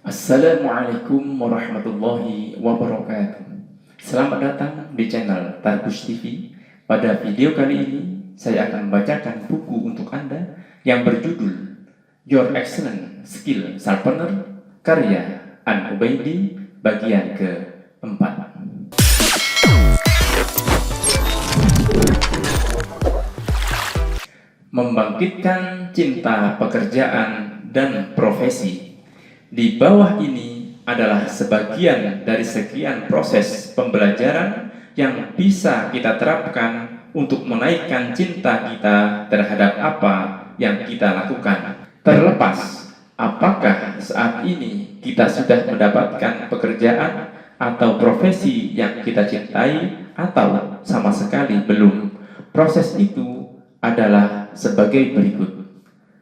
Assalamualaikum warahmatullahi wabarakatuh. Selamat datang di channel Tarbus TV. Pada video kali ini, saya akan membacakan buku untuk Anda yang berjudul Your Excellent Skill Sharpener, karya An Ubaidi, bagian keempat. Membangkitkan cinta pekerjaan dan profesi. Di bawah ini adalah sebagian dari sekian proses pembelajaran yang bisa kita terapkan untuk menaikkan cinta kita terhadap apa yang kita lakukan. Terlepas apakah saat ini kita sudah mendapatkan pekerjaan atau profesi yang kita cintai atau sama sekali belum. Proses itu adalah sebagai berikut.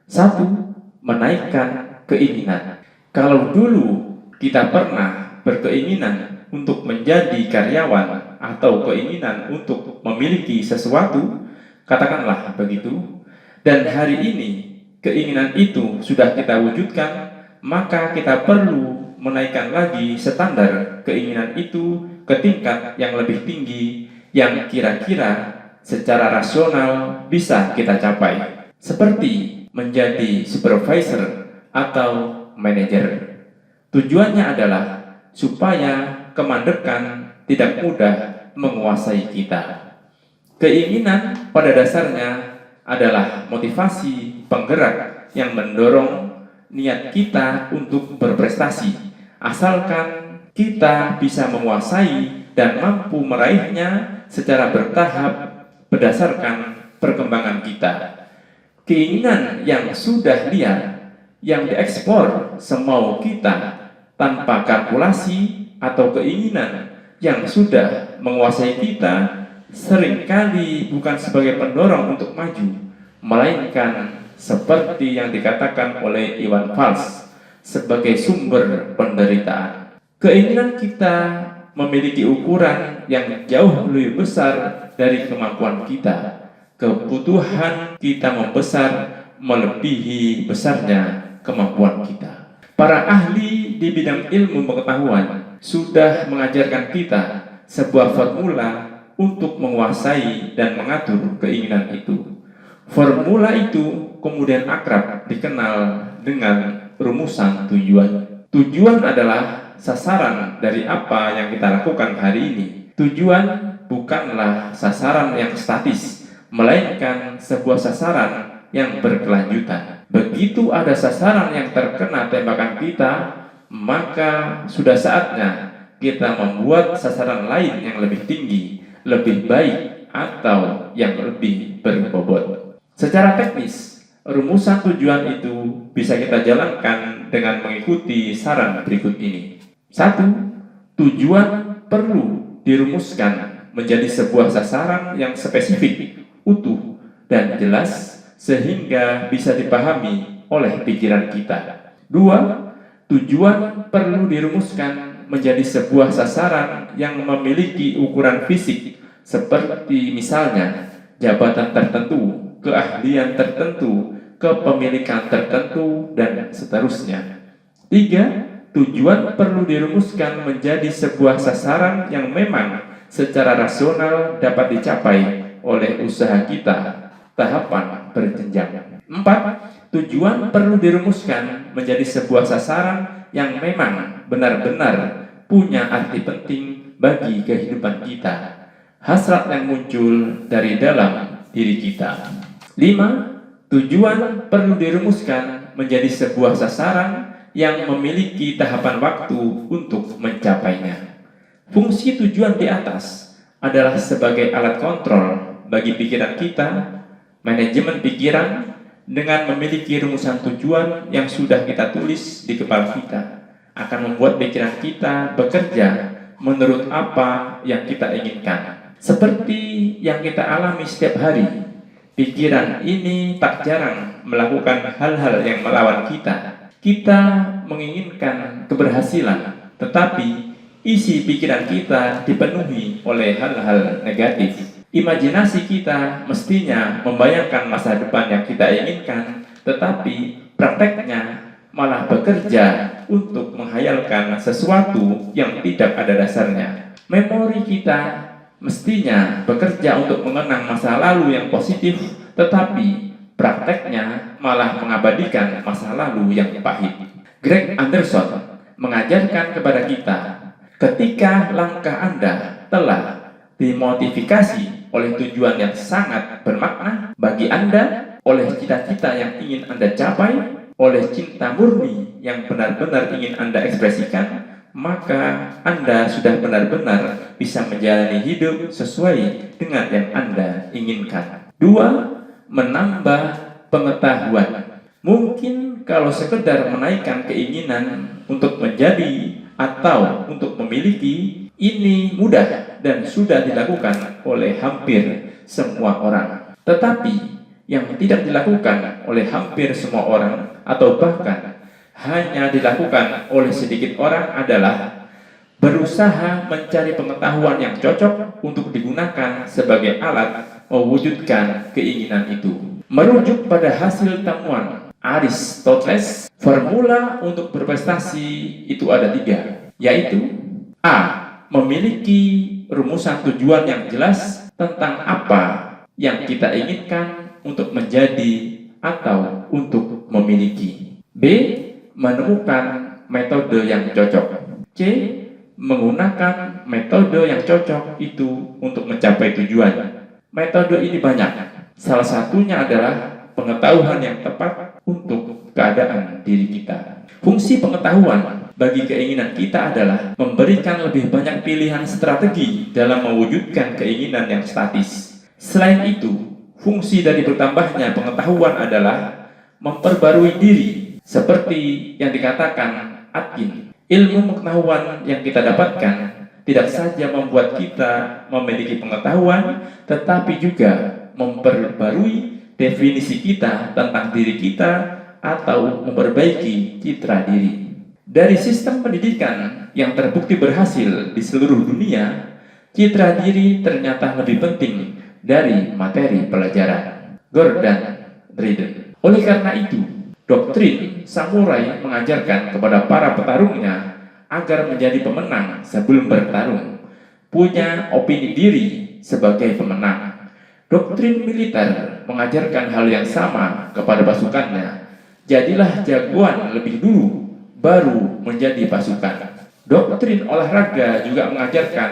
1. Menaikkan keinginan. Kalau dulu kita pernah berkeinginan untuk menjadi karyawan atau keinginan untuk memiliki sesuatu, katakanlah begitu, dan hari ini keinginan itu sudah kita wujudkan, maka kita perlu menaikkan lagi standar keinginan itu ke tingkat yang lebih tinggi yang kira-kira secara rasional bisa kita capai, seperti menjadi supervisor atau manajer. Tujuannya adalah supaya kemandekan tidak mudah menguasai kita. Keinginan pada dasarnya adalah motivasi penggerak yang mendorong niat kita untuk berprestasi, asalkan kita bisa menguasai dan mampu meraihnya secara bertahap berdasarkan perkembangan kita. Keinginan yang sudah liar, yang diekspor semau kita tanpa kalkulasi, atau keinginan yang sudah menguasai kita seringkali bukan sebagai pendorong untuk maju, melainkan seperti yang dikatakan oleh Iwan Fals, sebagai sumber penderitaan. Keinginan kita memiliki ukuran yang jauh lebih besar dari kemampuan kita. Kebutuhan kita membesar melebihi besarnya kemampuan kita. Para ahli di bidang ilmu pengetahuan sudah mengajarkan kita sebuah formula untuk menguasai dan mengatur keinginan itu. Formula itu kemudian akrab dikenal dengan rumusan tujuan. Tujuan adalah sasaran dari apa yang kita lakukan hari ini. Tujuan bukanlah sasaran yang statis, melainkan sebuah sasaran yang berkelanjutan. Begitu ada sasaran yang terkena tembakan kita, maka sudah saatnya kita membuat sasaran lain yang lebih tinggi, lebih baik, atau yang lebih berbobot. Secara teknis, rumusan tujuan itu bisa kita jalankan dengan mengikuti saran berikut ini. 1. Tujuan perlu dirumuskan menjadi sebuah sasaran yang spesifik, utuh, dan jelas sehingga bisa dipahami oleh pikiran kita. 2. Tujuan perlu dirumuskan menjadi sebuah sasaran yang memiliki ukuran fisik, seperti misalnya jabatan tertentu, keahlian tertentu, kepemilikan tertentu, dan seterusnya. 3. Tujuan perlu dirumuskan menjadi sebuah sasaran yang memang secara rasional dapat dicapai oleh usaha kita, tahapan berjenjang. 4. Tujuan perlu dirumuskan menjadi sebuah sasaran yang memang benar-benar punya arti penting bagi kehidupan kita, hasrat yang muncul dari dalam diri kita. 5. Tujuan perlu dirumuskan menjadi sebuah sasaran yang memiliki tahapan waktu untuk mencapainya. Fungsi tujuan di atas adalah sebagai alat kontrol bagi pikiran kita, manajemen pikiran, dengan memiliki rumusan tujuan yang sudah kita tulis di kepala kita, akan membuat pikiran kita bekerja menurut apa yang kita inginkan. Seperti yang kita alami setiap hari, pikiran ini tak jarang melakukan hal-hal yang melawan kita. Kita menginginkan keberhasilan, tetapi isi pikiran kita dipenuhi oleh hal-hal negatif. Imajinasi kita mestinya membayangkan masa depan yang kita inginkan, tetapi prakteknya malah bekerja untuk menghayalkan sesuatu yang tidak ada dasarnya. Memori kita mestinya bekerja untuk mengenang masa lalu yang positif, tetapi prakteknya malah mengabadikan masa lalu yang pahit. Greg Anderson mengajarkan kepada kita, ketika langkah Anda telah dimodifikasi oleh tujuan yang sangat bermakna bagi Anda, oleh cita-cita yang ingin Anda capai, oleh cinta murni yang benar-benar ingin Anda ekspresikan, maka Anda sudah benar-benar bisa menjalani hidup sesuai dengan yang Anda inginkan. 2. Menambah pengetahuan. Mungkin kalau sekedar menaikkan keinginan untuk menjadi atau untuk memiliki, ini mudah dan sudah dilakukan oleh hampir semua orang. Tetapi yang tidak dilakukan oleh hampir semua orang atau bahkan hanya dilakukan oleh sedikit orang adalah berusaha mencari pengetahuan yang cocok untuk digunakan sebagai alat mewujudkan keinginan itu. Merujuk pada hasil temuan Aristoteles, formula untuk berprestasi itu ada 3, yaitu A. Memiliki rumusan tujuan yang jelas tentang apa yang kita inginkan untuk menjadi atau untuk memiliki. B. Menemukan metode yang cocok. C. Menggunakan metode yang cocok itu untuk mencapai tujuan. Metode ini banyak. Salah satunya adalah pengetahuan yang tepat untuk keadaan diri kita. Fungsi pengetahuan bagi keinginan kita adalah memberikan lebih banyak pilihan strategi dalam mewujudkan keinginan yang statis. Selain itu, fungsi dari bertambahnya pengetahuan adalah memperbarui diri, seperti yang dikatakan Atkin. Ilmu pengetahuan yang kita dapatkan tidak saja membuat kita memiliki pengetahuan, tetapi juga memperbarui definisi kita tentang diri kita atau memperbaiki citra diri. Dari sistem pendidikan yang terbukti berhasil di seluruh dunia, citra diri ternyata lebih penting dari materi pelajaran. Gordon Dryden. Oleh karena itu, doktrin samurai mengajarkan kepada para petarungnya agar menjadi pemenang sebelum bertarung, punya opini diri sebagai pemenang. Doktrin militer mengajarkan hal yang sama kepada pasukannya, jadilah jagoan lebih dulu, baru menjadi pasukan. Doktrin olahraga juga mengajarkan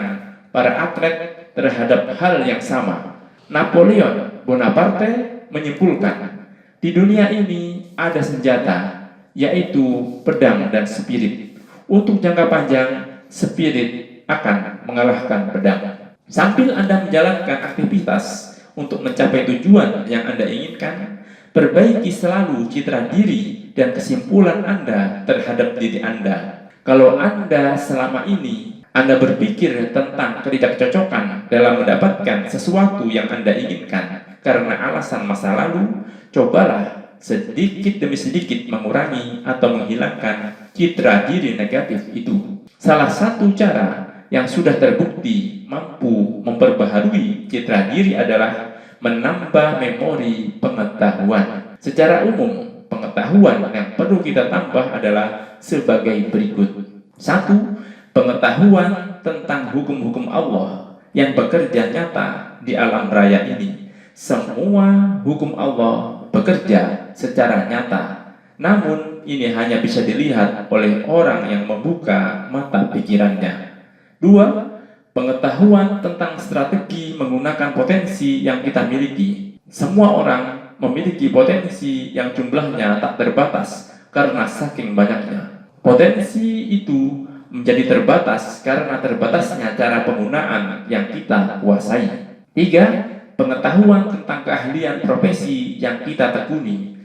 para atlet terhadap hal yang sama. Napoleon Bonaparte menyimpulkan, di dunia ini ada senjata, yaitu pedang dan spirit. Untuk jangka panjang, spirit akan mengalahkan pedang. Sambil Anda menjalankan aktivitas untuk mencapai tujuan yang Anda inginkan, perbaiki selalu citra diri dan kesimpulan Anda terhadap diri Anda. Kalau Anda selama ini Anda berpikir tentang ketidakcocokan dalam mendapatkan sesuatu yang Anda inginkan karena alasan masa lalu, cobalah sedikit demi sedikit mengurangi atau menghilangkan citra diri negatif itu. Salah satu cara yang sudah terbukti mampu memperbaharui citra diri adalah menambah memori pengetahuan. Secara umum, pengetahuan yang perlu kita tambah adalah sebagai berikut. 1. Pengetahuan tentang hukum-hukum Allah yang bekerja nyata di alam raya ini. Semua hukum Allah bekerja secara nyata, namun ini hanya bisa dilihat oleh orang yang membuka mata pikirannya. 2. Pengetahuan tentang strategi menggunakan potensi yang kita miliki. Semua orang memiliki potensi yang jumlahnya tak terbatas karena saking banyaknya. Potensi itu menjadi terbatas karena terbatasnya cara penggunaan yang kita kuasai. 3. Pengetahuan tentang keahlian profesi yang kita tekuni,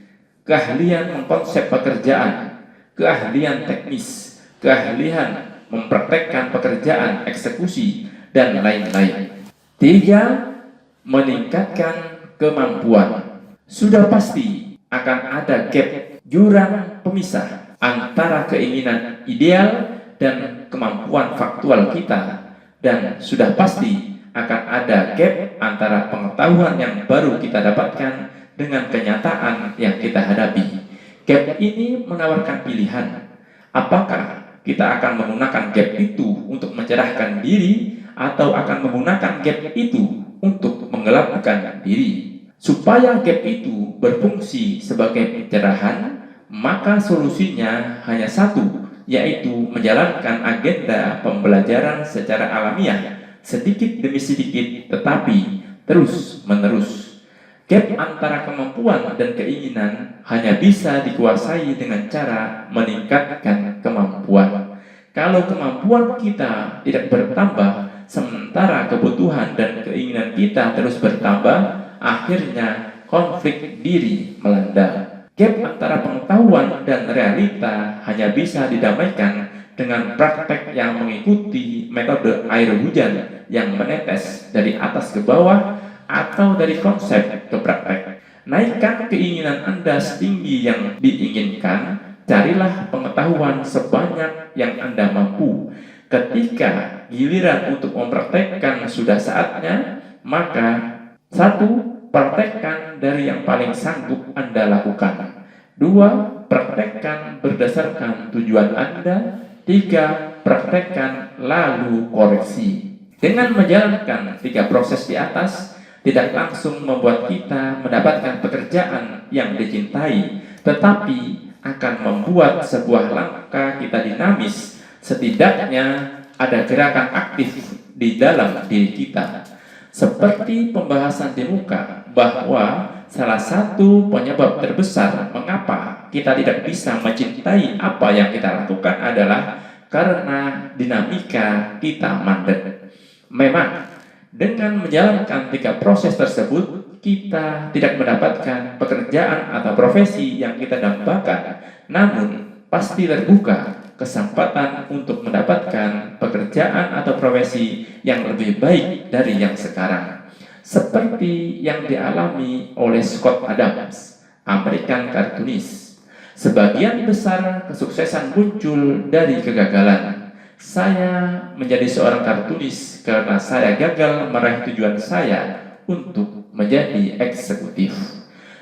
keahlian mengkonsep pekerjaan, keahlian teknis, keahlian mempraktekkan pekerjaan eksekusi, dan lain-lain. 3. Meningkatkan kemampuan. Sudah pasti akan ada gap, jurang pemisah antara keinginan ideal dan kemampuan faktual kita, dan sudah pasti akan ada gap antara pengetahuan yang baru kita dapatkan dengan kenyataan yang kita hadapi. Gap ini menawarkan pilihan. Apakah kita akan menggunakan gap itu untuk mencerahkan diri atau akan menggunakan gap itu untuk menggelapkan diri? Supaya gap itu berfungsi sebagai pencerahan, maka solusinya hanya satu, yaitu menjalankan agenda pembelajaran secara alamiah, sedikit demi sedikit tetapi terus-menerus. Gap antara kemampuan dan keinginan hanya bisa dikuasai dengan cara meningkatkan kemampuan. Kalau kemampuan kita tidak bertambah, sementara kebutuhan dan keinginan kita terus bertambah, akhirnya konflik diri melanda. Gap antara pengetahuan dan realita hanya bisa didamaikan dengan praktek yang mengikuti metode air hujan yang menetes dari atas ke bawah atau dari konsep ke praktek. Naikkan keinginan Anda setinggi yang diinginkan, carilah pengetahuan sebanyak yang Anda mampu. Ketika giliran untuk mempraktekkan sudah saatnya, maka satu, praktekkan dari yang paling sanggup Anda lakukan. Dua, praktekkan berdasarkan tujuan Anda. Tiga, praktekkan lalu koreksi. Dengan menjalankan 3 proses di atas, tidak langsung membuat kita mendapatkan pekerjaan yang dicintai, tetapi akan membuat sebuah langkah kita dinamis. Setidaknya ada gerakan aktif di dalam diri kita. Seperti pembahasan di muka, bahwa salah satu penyebab terbesar mengapa kita tidak bisa mencintai apa yang kita lakukan adalah karena dinamika kita mandek. Memang dengan menjalankan 3 proses tersebut, kita tidak mendapatkan pekerjaan atau profesi yang kita dambakan, namun pasti terbuka kesempatan untuk mendapatkan pekerjaan atau profesi yang lebih baik dari yang sekarang. Seperti yang dialami oleh Scott Adams, American cartoonist. Sebagian besar kesuksesan muncul dari kegagalan. Saya menjadi seorang kartunis karena saya gagal meraih tujuan saya untuk menjadi eksekutif.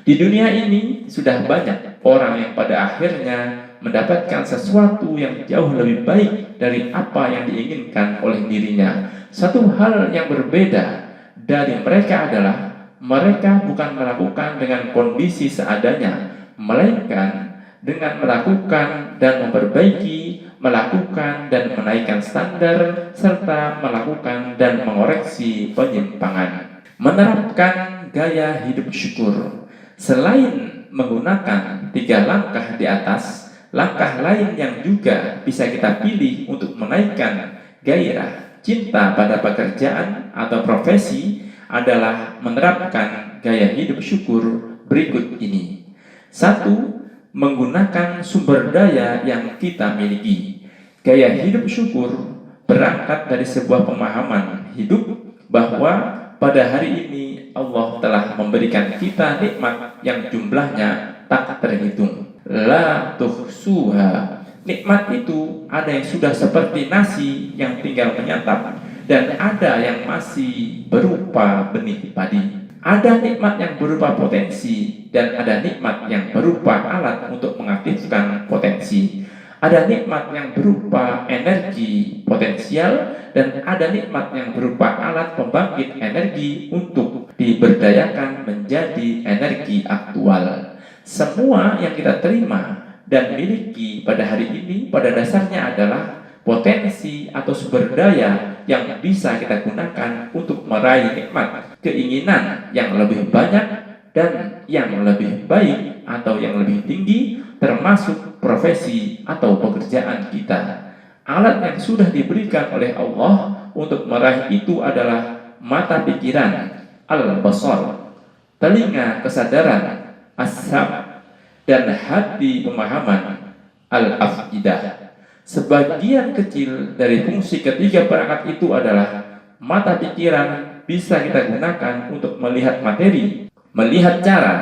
Di dunia ini sudah banyak orang yang pada akhirnya mendapatkan sesuatu yang jauh lebih baik dari apa yang diinginkan oleh dirinya. Satu hal yang berbeda dari mereka adalah mereka bukan melakukan dengan kondisi seadanya, melainkan dengan melakukan dan memperbaiki, melakukan dan menaikkan standar, serta melakukan dan mengoreksi penyimpangan. Menerapkan gaya hidup syukur. Selain menggunakan 3 langkah di atas, langkah lain yang juga bisa kita pilih untuk menaikkan gairah cinta pada pekerjaan atau profesi adalah menerapkan gaya hidup syukur berikut ini. 1. Menggunakan sumber daya yang kita miliki. Gaya hidup syukur berangkat dari sebuah pemahaman hidup bahwa pada hari ini Allah telah memberikan kita nikmat yang jumlahnya tak terhitung. La tuhsuha. Nikmat itu ada yang sudah seperti nasi yang tinggal menyantap, dan ada yang masih berupa benih padi. Ada nikmat yang berupa potensi dan ada nikmat yang berupa alat untuk mengaktifkan potensi. Ada nikmat yang berupa energi potensial dan ada nikmat yang berupa alat pembangkit energi untuk diberdayakan menjadi energi aktual. Semua yang kita terima dan miliki pada hari ini pada dasarnya adalah potensi atau sumber daya yang bisa kita gunakan untuk meraih nikmat, keinginan yang lebih banyak dan yang lebih baik atau yang lebih tinggi, termasuk profesi atau pekerjaan kita. Alat yang sudah diberikan oleh Allah untuk meraih itu adalah mata pikiran, al-basar, telinga kesadaran, as-sam, dan hati pemahaman, al-afidah. Sebagian kecil dari fungsi ketiga perangkat itu adalah mata pikiran bisa kita gunakan untuk melihat materi, melihat cara,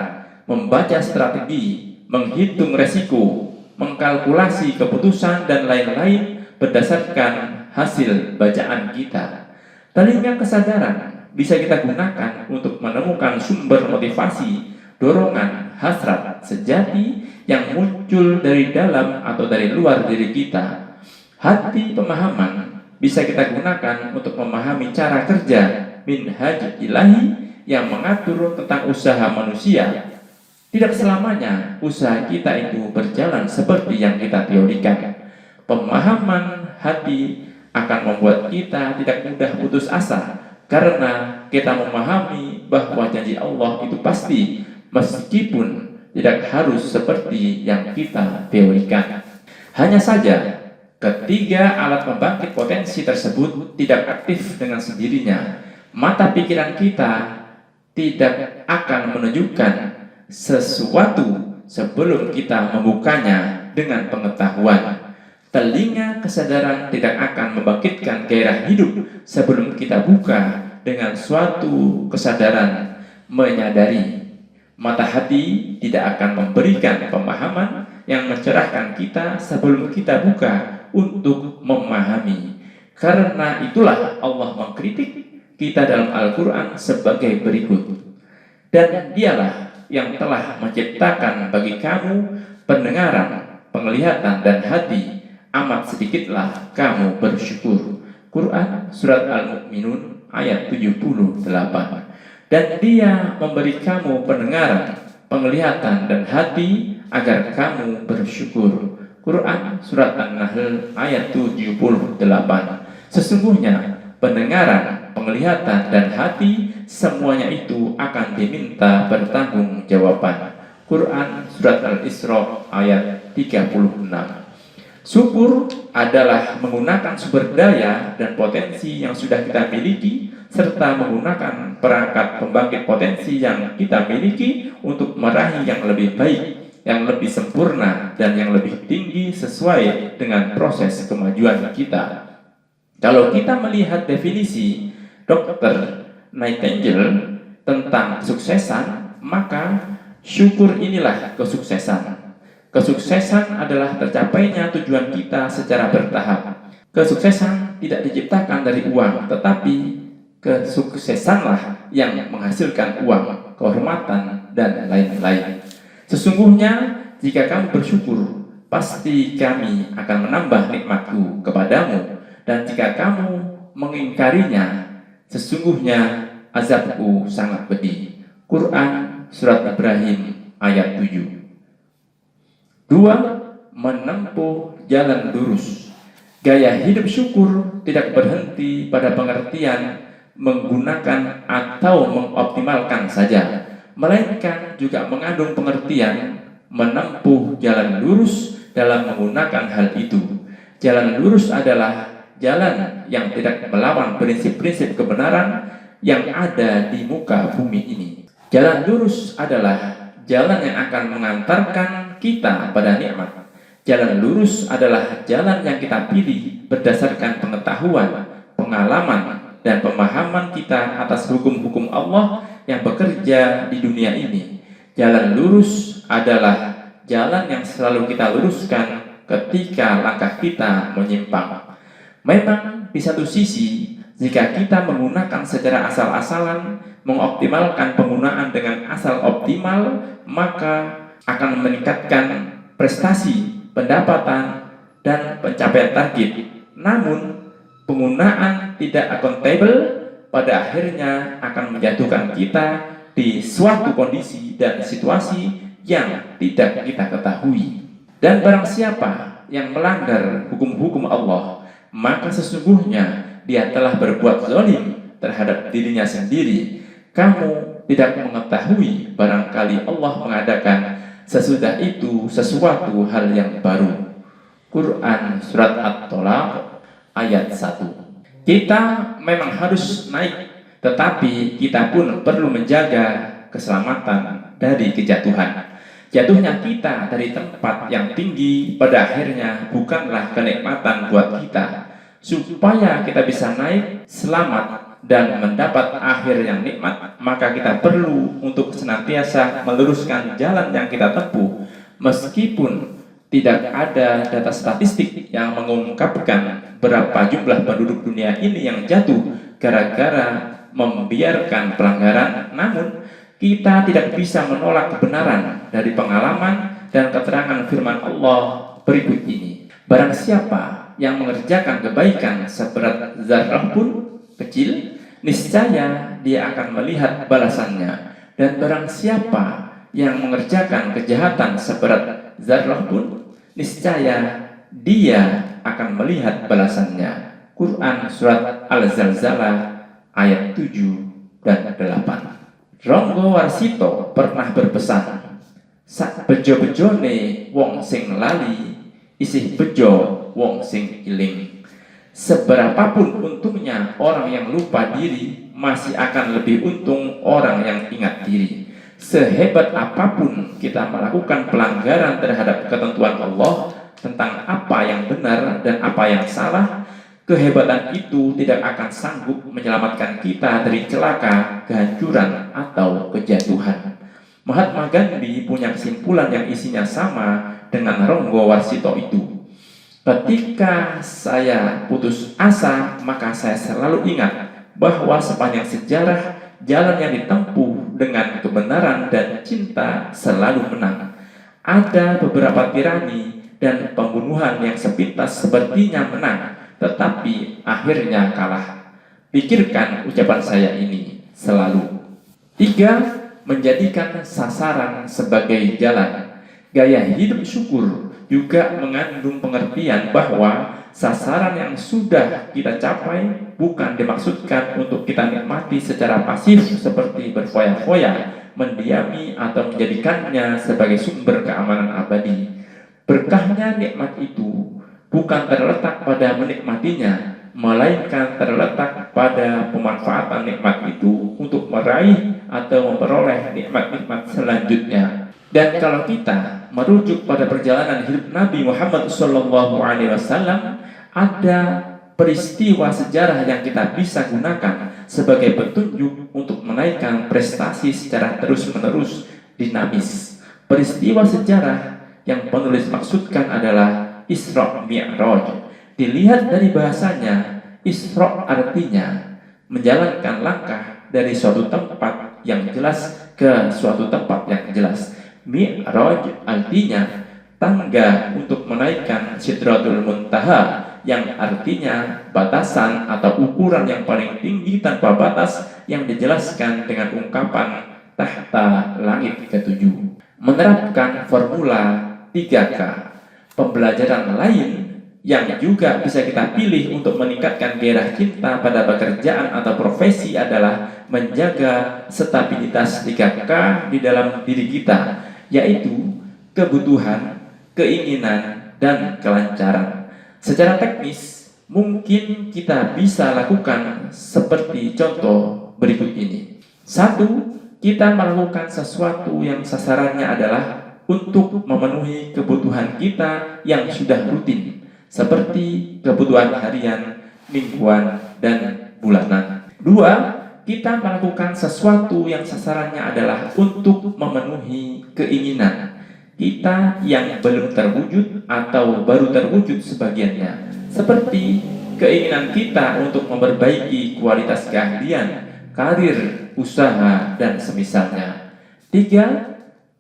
membaca strategi, menghitung resiko, mengkalkulasi keputusan dan lain-lain berdasarkan hasil bacaan kita. Telinga kesadaran bisa kita gunakan untuk menemukan sumber motivasi, dorongan, hasrat sejati yang muncul dari dalam atau dari luar diri kita. Hati pemahaman bisa kita gunakan untuk memahami cara kerja minhaj ilahi yang mengatur tentang usaha manusia. Tidak selamanya usaha kita itu berjalan seperti yang kita teorikan. Pemahaman hati akan membuat kita tidak mudah putus asa, karena kita memahami bahwa janji Allah itu pasti, meskipun tidak harus seperti yang kita teorikan. Hanya saja, ketiga alat pembangkit potensi tersebut tidak aktif dengan sendirinya. Mata pikiran kita tidak akan menunjukkan sesuatu sebelum kita membukanya dengan pengetahuan. Telinga kesadaran tidak akan membangkitkan gairah hidup sebelum kita buka dengan suatu kesadaran menyadari. Mata hati tidak akan memberikan pemahaman yang mencerahkan kita sebelum kita buka untuk memahami. Karena itulah Allah mengkritik kita dalam Al-Quran sebagai berikut. Dan dialah yang telah menciptakan bagi kamu pendengaran, penglihatan, dan hati. Amat sedikitlah kamu bersyukur. Quran Surat Al-Mu'minun ayat 78. Dan dia memberi kamu pendengaran, penglihatan, dan hati agar kamu bersyukur. Quran Surat An-Nahl ayat 78. Sesungguhnya pendengaran, penglihatan, dan hati semuanya itu akan diminta pertanggungjawaban. Quran Surat Al-Isra ayat 36. Syukur adalah menggunakan sumber daya dan potensi yang sudah kita miliki, serta menggunakan perangkat pembangkit potensi yang kita miliki untuk meraih yang lebih baik, yang lebih sempurna, dan yang lebih tinggi sesuai dengan proses kemajuan kita. Kalau kita melihat definisi Dr. Nightingale tentang kesuksesan, maka syukur inilah kesuksesan. Kesuksesan adalah tercapainya tujuan kita secara bertahap. Kesuksesan tidak diciptakan dari uang, tetapi kesuksesanlah yang menghasilkan uang, kehormatan, dan lain-lain. Sesungguhnya jika kamu bersyukur, pasti kami akan menambah nikmatku kepadamu, dan jika kamu mengingkarinya, sesungguhnya azabku sangat pedih. Quran Surat Ibrahim ayat 7. 2. Menempuh jalan lurus. Gaya hidup syukur tidak berhenti pada pengertian menggunakan atau mengoptimalkan saja, melainkan juga mengandung pengertian menempuh jalan lurus dalam menggunakan hal itu. Jalan lurus adalah jalan yang tidak melawan prinsip-prinsip kebenaran yang ada di muka bumi ini. Jalan lurus adalah jalan yang akan mengantarkan kita pada nikmat. Jalan lurus adalah jalan yang kita pilih berdasarkan pengetahuan, pengalaman, dan pemahaman kita atas hukum-hukum Allah yang bekerja di dunia ini. Jalan lurus adalah jalan yang selalu kita luruskan ketika langkah kita menyimpang. Memang di satu sisi, jika kita menggunakan secara asal-asalan, mengoptimalkan penggunaan dengan asal optimal, maka akan meningkatkan prestasi, pendapatan, dan pencapaian target. Namun, penggunaan tidak akuntabel pada akhirnya akan menjatuhkan kita di suatu kondisi dan situasi yang tidak kita ketahui. Dan barang siapa yang melanggar hukum-hukum Allah, maka sesungguhnya dia telah berbuat zalim terhadap dirinya sendiri. Kamu tidak mengetahui, barangkali Allah mengadakan sesudah itu sesuatu hal yang baru. Quran Surat At-Tolaq ayat 1. Kita memang harus naik, tetapi kita pun perlu menjaga keselamatan dari kejatuhan. Jatuhnya kita dari tempat yang tinggi pada akhirnya bukanlah kenikmatan buat kita. Supaya kita bisa naik selamat dan mendapat akhir yang nikmat, maka kita perlu untuk senantiasa meluruskan jalan yang kita tempuh. Meskipun tidak ada data statistik yang mengungkapkan berapa jumlah penduduk dunia ini yang jatuh gara-gara membiarkan pelanggaran, namun kita tidak bisa menolak kebenaran dari pengalaman dan keterangan firman Allah berikut ini. Barang siapa yang mengerjakan kebaikan seberat zarrah pun kecil, niscaya dia akan melihat balasannya. Dan barang siapa yang mengerjakan kejahatan seberat zarrah pun, niscaya dia akan melihat balasannya. Quran Surat Al-Zalzalah ayat 7 dan 8. Ronggo Warsito pernah berpesan, sak bejo-bejone wong sing lali, isih bejo wong sing iling. Seberapapun untungnya orang yang lupa diri, masih akan lebih untung orang yang ingat diri. Sehebat apapun kita melakukan pelanggaran terhadap ketentuan Allah tentang apa yang benar dan apa yang salah, kehebatan itu tidak akan sanggup menyelamatkan kita dari celaka, kehancuran, atau kejatuhan. Mahatma Gandhi punya kesimpulan yang isinya sama dengan Ronggo Warsito itu. Ketika saya putus asa, maka saya selalu ingat bahwa sepanjang sejarah, jalan yang ditempuh dengan kebenaran dan cinta selalu menang. Ada beberapa tirani dan pembunuhan yang sepintas sepertinya menang, tetapi akhirnya kalah. Pikirkan ucapan saya ini selalu. 3. Menjadikan sasaran sebagai jalan. Gaya hidup syukur juga mengandung pengertian bahwa sasaran yang sudah kita capai bukan dimaksudkan untuk kita nikmati secara pasif seperti berfoya-foya, mendiami, atau menjadikannya sebagai sumber keamanan abadi. Berkahnya nikmat itu bukan terletak pada menikmatinya, melainkan terletak pada pemanfaatan nikmat itu untuk meraih atau memperoleh nikmat-nikmat selanjutnya. Dan kalau kita merujuk pada perjalanan hidup Nabi Muhammad SAW, ada peristiwa sejarah yang kita bisa gunakan sebagai petunjuk untuk menaikkan prestasi secara terus-menerus dinamis. Peristiwa sejarah yang penulis maksudkan adalah Isra Mi'raj. Dilihat dari bahasanya, Isra artinya menjalankan langkah dari suatu tempat yang jelas ke suatu tempat yang jelas. Mi'raj artinya tangga untuk menaikkan Sidratul Muntaha, yang artinya batasan atau ukuran yang paling tinggi tanpa batas yang dijelaskan dengan ungkapan tahta langit ketujuh. Menerapkan formula 3K. Pembelajaran lain yang juga bisa kita pilih untuk meningkatkan gairah cinta pada pekerjaan atau profesi adalah menjaga stabilitas 3K di dalam diri kita, yaitu kebutuhan, keinginan, dan kelancaran. Secara teknis, mungkin kita bisa lakukan seperti contoh berikut ini. 1. Kita melakukan sesuatu yang sasarannya adalah untuk memenuhi kebutuhan kita yang sudah rutin, seperti kebutuhan harian, mingguan, dan bulanan. 2. Kita melakukan sesuatu yang sasarannya adalah untuk memenuhi keinginan kita yang belum terwujud atau baru terwujud sebagiannya, seperti keinginan kita untuk memperbaiki kualitas keahlian, karir, usaha, dan semisalnya. 3.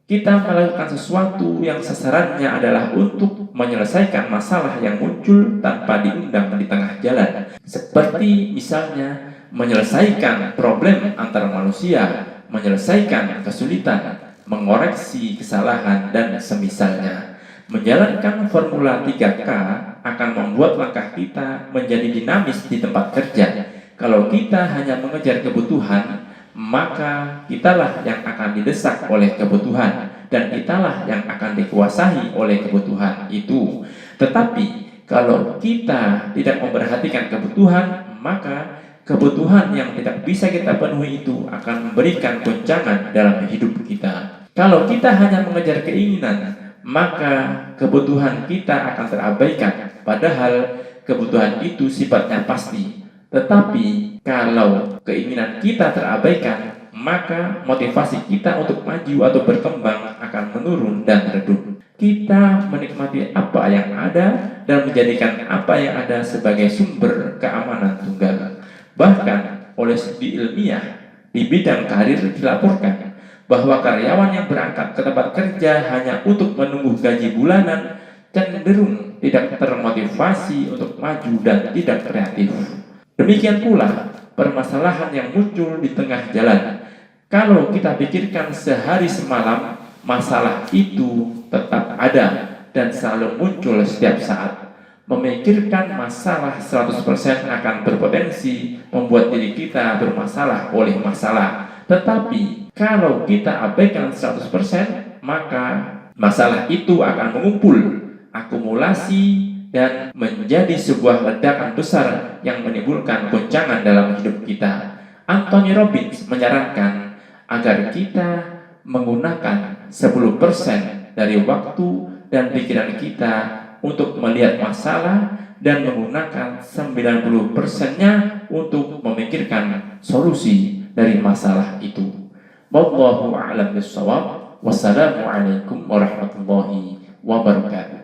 Kita melakukan sesuatu yang sasarannya adalah untuk menyelesaikan masalah yang muncul tanpa diundang di tengah jalan, seperti misalnya menyelesaikan problem antar manusia, menyelesaikan kesulitan, mengoreksi kesalahan, dan semisalnya. Menjalankan formula 3K akan membuat langkah kita menjadi dinamis di tempat kerja. Kalau kita hanya mengejar kebutuhan, maka kitalah yang akan didesak oleh kebutuhan, dan kitalah yang akan dikuasai oleh kebutuhan itu. Tetapi kalau kita tidak memperhatikan kebutuhan, maka kebutuhan yang tidak bisa kita penuhi itu akan memberikan goncangan dalam hidup kita. Kalau kita hanya mengejar keinginan, maka kebutuhan kita akan terabaikan, padahal kebutuhan itu sifatnya pasti. Tetapi kalau keinginan kita terabaikan, maka motivasi kita untuk maju atau berkembang akan menurun dan redup. Kita menikmati apa yang ada dan menjadikan apa yang ada sebagai sumber keamanan tunggal. Bahkan oleh studi ilmiah di bidang karir dilaporkan bahwa karyawan yang berangkat ke tempat kerja hanya untuk menunggu gaji bulanan cenderung tidak termotivasi untuk maju dan tidak kreatif. Demikian pula permasalahan yang muncul di tengah jalan. Kalau kita pikirkan sehari semalam, masalah itu tetap ada dan selalu muncul setiap saat. Memikirkan masalah 100% akan berpotensi membuat diri kita bermasalah oleh masalah. Tetapi kalau kita abaikan 100%, maka masalah itu akan mengumpul, akumulasi, dan menjadi sebuah ledakan besar yang menimbulkan goncangan dalam hidup kita. Anthony Robbins menyarankan agar kita menggunakan 10% dari waktu dan pikiran kita untuk melihat masalah dan menggunakan 90%-nya untuk memikirkan solusi dari masalah itu. Wallahu a'lam bishawab. Wassalamualaikum warahmatullahi wabarakatuh.